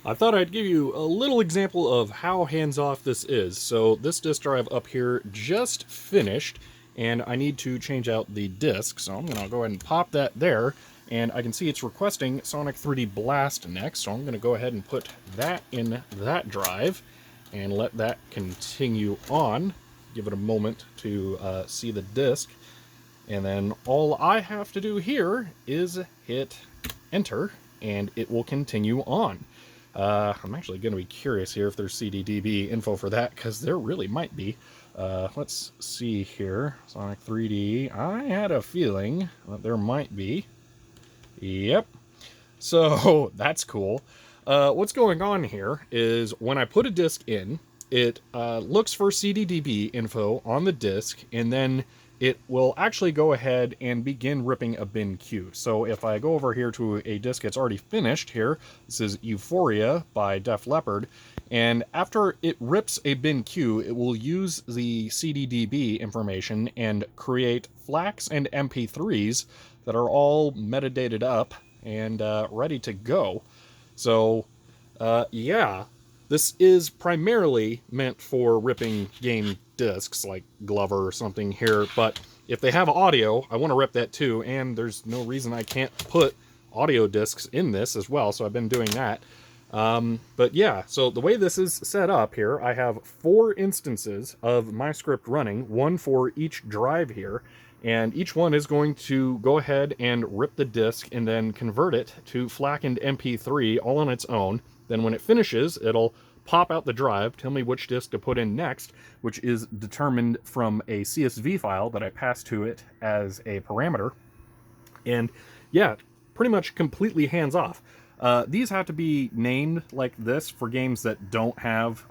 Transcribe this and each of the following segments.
I thought I'd give you a little example of how hands-off this is. So this disk drive up here just finished, and I need to change out the disk. So I'm gonna go ahead and pop that there, and I can see it's requesting Sonic 3D Blast next. So I'm gonna go ahead and put that in that drive, and let that continue on. Give it a moment to see the disk. And then all I have to do here is hit enter, and it will continue on. I'm actually going to be curious here if there's CDDB info for that, because there really might be. Let's see here. Sonic 3D. I had a feeling that there might be. Yep. So that's cool. What's going on here is when I put a disk in, it looks for CDDB info on the disk, and then it will actually go ahead and begin ripping a bin queue. So if I go over here to a disk that's already finished here, this is Euphoria by Def Leppard, and after it rips a bin queue, it will use the CDDB information and create FLACs and MP3s that are all metadated up and ready to go. So, yeah, this is primarily meant for ripping game discs like Glover or something here, but if they have audio, I want to rip that too, and there's no reason I can't put audio discs in this as well, so I've been doing that. But yeah, so the way this is set up here, I have 4 instances of my script running, one for each drive here, and each one is going to go ahead and rip the disk and then convert it to FLAC and MP3 all on its own. Then when it finishes, it'll pop out the drive, tell me which disk to put in next, which is determined from a CSV file that I pass to it as a parameter. And yeah, pretty much completely hands off. These have to be named like this for games that don't have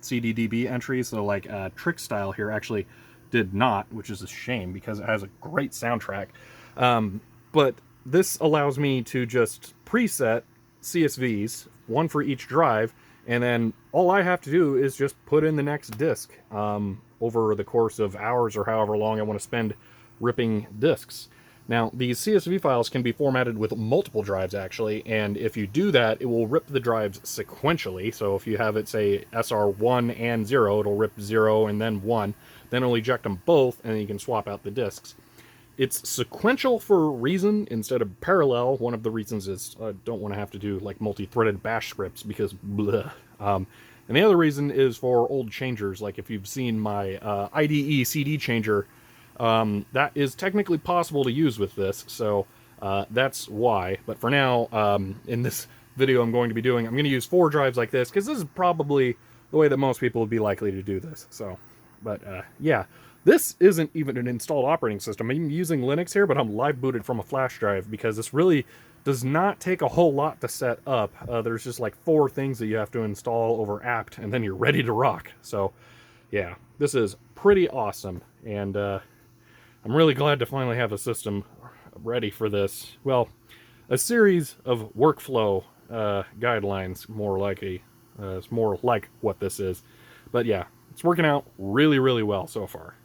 CDDB entries. So like Trick Style here actually did not, which is a shame because it has a great soundtrack. But this allows me to just preset CSVs, one for each drive, and then all I have to do is just put in the next disk over the course of hours or however long I want to spend ripping disks. Now, these CSV files can be formatted with multiple drives, actually, and if you do that, it will rip the drives sequentially. So if you have it, say, SR1 and 0, it'll rip 0 and then 1. Then it'll eject them both, and then you can swap out the disks. It's sequential for a reason instead of parallel. One of the reasons is I don't want to have to do, like, multi-threaded bash scripts, because bleh. And the other reason is for old changers, like if you've seen my IDE CD changer, that is technically possible to use with this, so that's why. But for now, in this video I'm going to use 4 drives like this, because this is probably the way that most people would be likely to do this. So, but yeah, this isn't even an installed operating system. I'm using Linux here, but I'm live booted from a flash drive, because this really does not take a whole lot to set up. There's just like 4 things that you have to install over apt, and then you're ready to rock. So yeah, this is pretty awesome, and I'm really glad to finally have a system ready for this. Well, a series of workflow guidelines, more likely. It's more like what this is. But yeah, it's working out really, really well so far.